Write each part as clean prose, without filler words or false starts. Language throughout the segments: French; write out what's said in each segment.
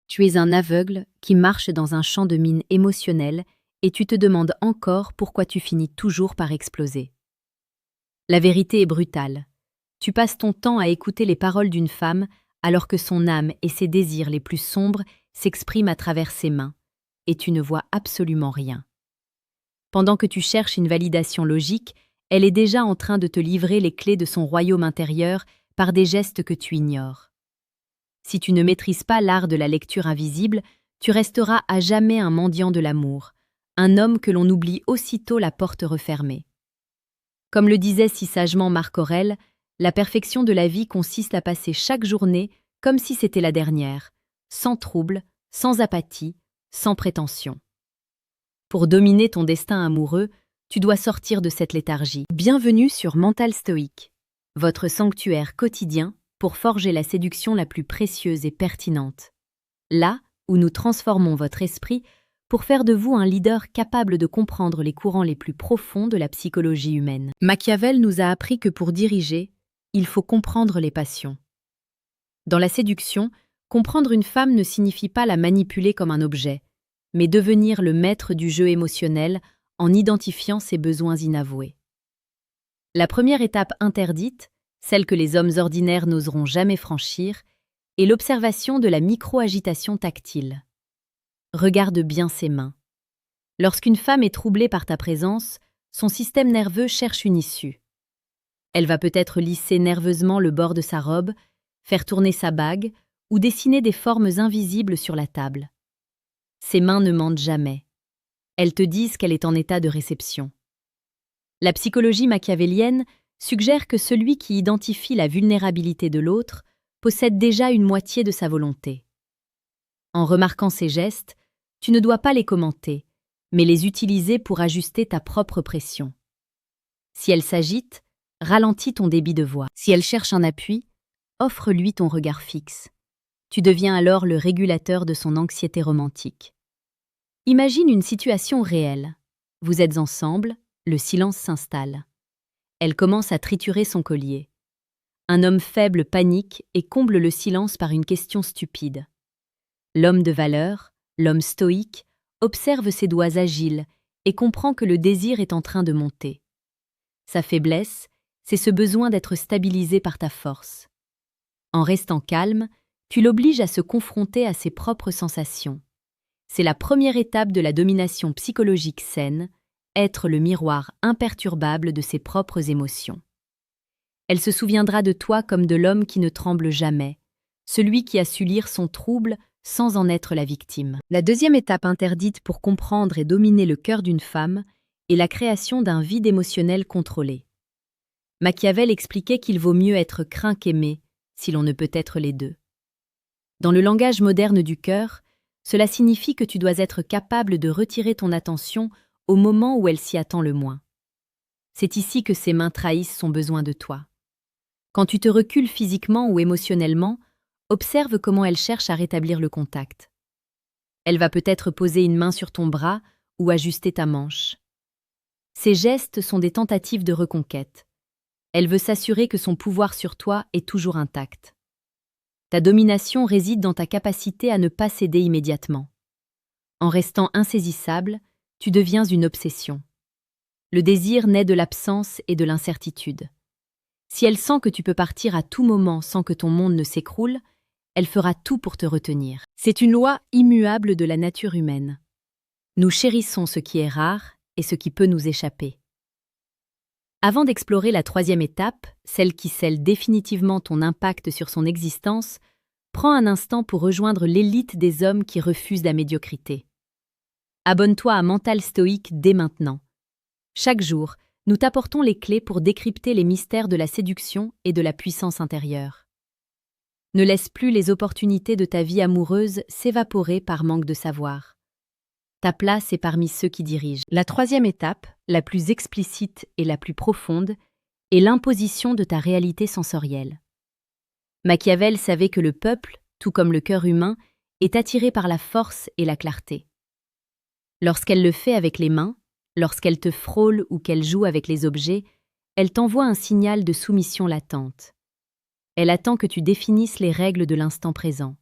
Tu es un aveugle qui marche dans un champ de mines émotionnel et tu te demandes encore pourquoi tu finis toujours par exploser. La vérité est brutale. Tu passes ton temps à écouter les paroles d'une femme alors que son âme et ses désirs les plus sombres s'expriment à travers ses mains, et tu ne vois absolument rien. Pendant que tu cherches une validation logique, elle est déjà en train de te livrer les clés de son royaume intérieur par des gestes que tu ignores. Si tu ne maîtrises pas l'art de la lecture invisible, tu resteras à jamais un mendiant de l'amour, un homme que l'on oublie aussitôt la porte refermée. Comme le disait si sagement Marc Aurèle, la perfection de la vie consiste à passer chaque journée comme si c'était la dernière, sans trouble, sans apathie, sans prétention. Pour dominer ton destin amoureux, tu dois sortir de cette léthargie. Bienvenue sur Mental Stoïque, votre sanctuaire quotidien pour forger la séduction la plus précieuse et pertinente. Là où nous transformons votre esprit pour faire de vous un leader capable de comprendre les courants les plus profonds de la psychologie humaine. Machiavel nous a appris que pour diriger, il faut comprendre les passions. Dans la séduction, comprendre une femme ne signifie pas la manipuler comme un objet, mais devenir le maître du jeu émotionnel en identifiant ses besoins inavoués. La première étape interdite, celle que les hommes ordinaires n'oseront jamais franchir, est l'observation de la micro-agitation tactile. Regarde bien ses mains. Lorsqu'une femme est troublée par ta présence, son système nerveux cherche une issue. Elle va peut-être lisser nerveusement le bord de sa robe, faire tourner sa bague ou dessiner des formes invisibles sur la table. Ses mains ne mentent jamais. Elles te disent qu'elle est en état de réception. La psychologie machiavélienne suggère que celui qui identifie la vulnérabilité de l'autre possède déjà une moitié de sa volonté. En remarquant ces gestes, tu ne dois pas les commenter, mais les utiliser pour ajuster ta propre pression. Si elle s'agite, ralentis ton débit de voix. Si elle cherche un appui, offre-lui ton regard fixe. Tu deviens alors le régulateur de son anxiété romantique. Imagine une situation réelle. Vous êtes ensemble, le silence s'installe. Elle commence à triturer son collier. Un homme faible panique et comble le silence par une question stupide. L'homme de valeur, l'homme stoïque, observe ses doigts agiles et comprend que le désir est en train de monter. Sa faiblesse, c'est ce besoin d'être stabilisé par ta force. En restant calme, tu l'obliges à se confronter à ses propres sensations. C'est la première étape de la domination psychologique saine, être le miroir imperturbable de ses propres émotions. Elle se souviendra de toi comme de l'homme qui ne tremble jamais, celui qui a su lire son trouble sans en être la victime. La deuxième étape interdite pour comprendre et dominer le cœur d'une femme est la création d'un vide émotionnel contrôlé. Machiavel expliquait qu'il vaut mieux être craint qu'aimé, si l'on ne peut être les deux. Dans le langage moderne du cœur, cela signifie que tu dois être capable de retirer ton attention au moment où elle s'y attend le moins. C'est ici que ses mains trahissent son besoin de toi. Quand tu te recules physiquement ou émotionnellement, observe comment elle cherche à rétablir le contact. Elle va peut-être poser une main sur ton bras ou ajuster ta manche. Ces gestes sont des tentatives de reconquête. Elle veut s'assurer que son pouvoir sur toi est toujours intact. Ta domination réside dans ta capacité à ne pas céder immédiatement. En restant insaisissable, tu deviens une obsession. Le désir naît de l'absence et de l'incertitude. Si elle sent que tu peux partir à tout moment sans que ton monde ne s'écroule, elle fera tout pour te retenir. C'est une loi immuable de la nature humaine. Nous chérissons ce qui est rare et ce qui peut nous échapper. Avant d'explorer la troisième étape, celle qui scelle définitivement ton impact sur son existence, prends un instant pour rejoindre l'élite des hommes qui refusent la médiocrité. Abonne-toi à Mental Stoïque dès maintenant. Chaque jour, nous t'apportons les clés pour décrypter les mystères de la séduction et de la puissance intérieure. Ne laisse plus les opportunités de ta vie amoureuse s'évaporer par manque de savoir. Ta place est parmi ceux qui dirigent. La troisième étape, la plus explicite et la plus profonde, est l'imposition de ta réalité sensorielle. Machiavel savait que le peuple, tout comme le cœur humain, est attiré par la force et la clarté. Lorsqu'elle le fait avec les mains, lorsqu'elle te frôle ou qu'elle joue avec les objets, elle t'envoie un signal de soumission latente. Elle attend que tu définisses les règles de l'instant présent.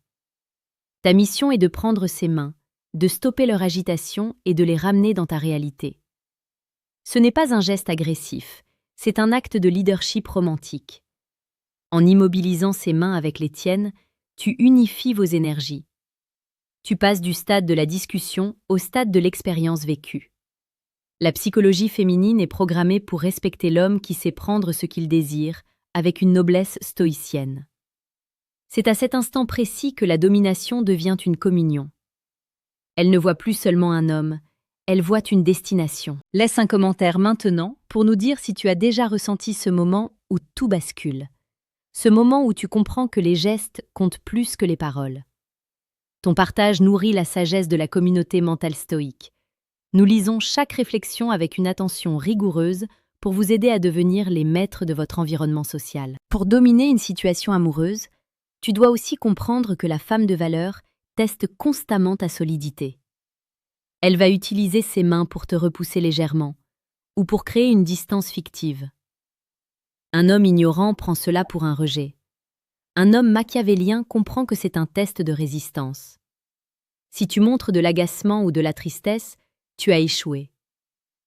Ta mission est de prendre ses mains, de stopper leur agitation et de les ramener dans ta réalité. Ce n'est pas un geste agressif, c'est un acte de leadership romantique. En immobilisant ses mains avec les tiennes, tu unifies vos énergies. Tu passes du stade de la discussion au stade de l'expérience vécue. La psychologie féminine est programmée pour respecter l'homme qui sait prendre ce qu'il désire, avec une noblesse stoïcienne. C'est à cet instant précis que la domination devient une communion. Elle ne voit plus seulement un homme, elle voit une destination. Laisse un commentaire maintenant pour nous dire si tu as déjà ressenti ce moment où tout bascule. Ce moment où tu comprends que les gestes comptent plus que les paroles. Ton partage nourrit la sagesse de la communauté mentale stoïque. Nous lisons chaque réflexion avec une attention rigoureuse pour vous aider à devenir les maîtres de votre environnement social. Pour dominer une situation amoureuse, tu dois aussi comprendre que la femme de valeur teste constamment ta solidité. Elle va utiliser ses mains pour te repousser légèrement ou pour créer une distance fictive. Un homme ignorant prend cela pour un rejet. Un homme machiavélien comprend que c'est un test de résistance. Si tu montres de l'agacement ou de la tristesse, tu as échoué.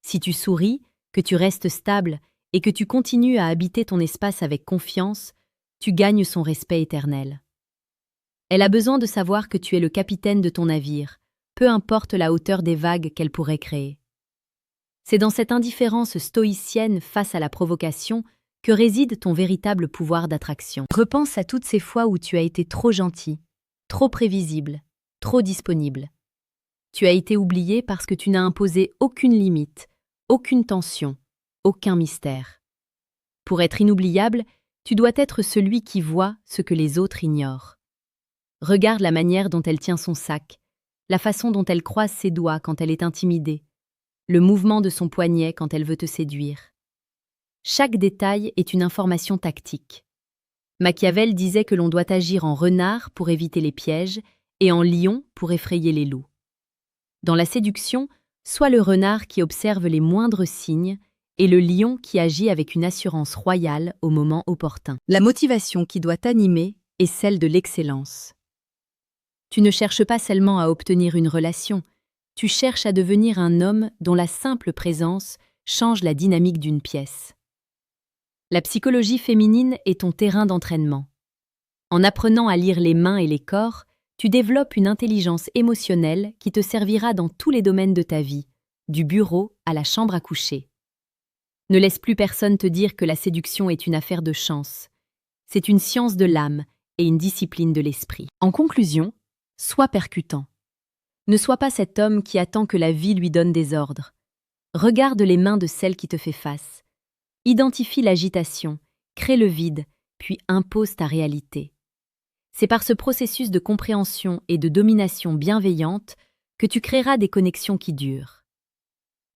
Si tu souris, que tu restes stable et que tu continues à habiter ton espace avec confiance, tu gagnes son respect éternel. Elle a besoin de savoir que tu es le capitaine de ton navire, peu importe la hauteur des vagues qu'elle pourrait créer. C'est dans cette indifférence stoïcienne face à la provocation que réside ton véritable pouvoir d'attraction. Repense à toutes ces fois où tu as été trop gentil, trop prévisible, trop disponible. Tu as été oublié parce que tu n'as imposé aucune limite, aucune tension, aucun mystère. Pour être inoubliable, tu dois être celui qui voit ce que les autres ignorent. Regarde la manière dont elle tient son sac, la façon dont elle croise ses doigts quand elle est intimidée, le mouvement de son poignet quand elle veut te séduire. Chaque détail est une information tactique. Machiavel disait que l'on doit agir en renard pour éviter les pièges et en lion pour effrayer les loups. Dans la séduction, sois le renard qui observe les moindres signes et le lion qui agit avec une assurance royale au moment opportun. La motivation qui doit t'animer est celle de l'excellence. Tu ne cherches pas seulement à obtenir une relation, tu cherches à devenir un homme dont la simple présence change la dynamique d'une pièce. La psychologie féminine est ton terrain d'entraînement. En apprenant à lire les mains et les corps, tu développes une intelligence émotionnelle qui te servira dans tous les domaines de ta vie, du bureau à la chambre à coucher. Ne laisse plus personne te dire que la séduction est une affaire de chance. C'est une science de l'âme et une discipline de l'esprit. En conclusion, sois percutant. Ne sois pas cet homme qui attend que la vie lui donne des ordres. Regarde les mains de celle qui te fait face. Identifie l'agitation, crée le vide, puis impose ta réalité. C'est par ce processus de compréhension et de domination bienveillante que tu créeras des connexions qui durent.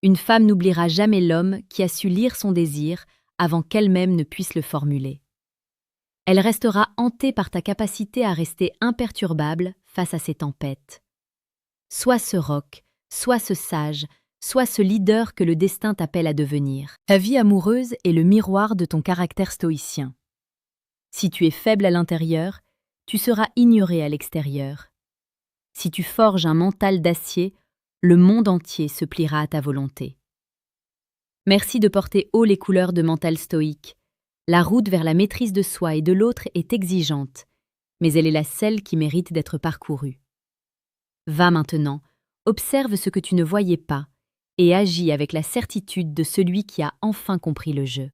Une femme n'oubliera jamais l'homme qui a su lire son désir avant qu'elle-même ne puisse le formuler. Elle restera hantée par ta capacité à rester imperturbable face à ces tempêtes. Sois ce roc, sois ce sage, sois ce leader que le destin t'appelle à devenir. Ta vie amoureuse est le miroir de ton caractère stoïcien. Si tu es faible à l'intérieur, tu seras ignoré à l'extérieur. Si tu forges un mental d'acier, le monde entier se pliera à ta volonté. Merci de porter haut les couleurs de mental stoïque. La route vers la maîtrise de soi et de l'autre est exigeante, mais elle est la seule qui mérite d'être parcourue. Va maintenant, observe ce que tu ne voyais pas et agis avec la certitude de celui qui a enfin compris le jeu.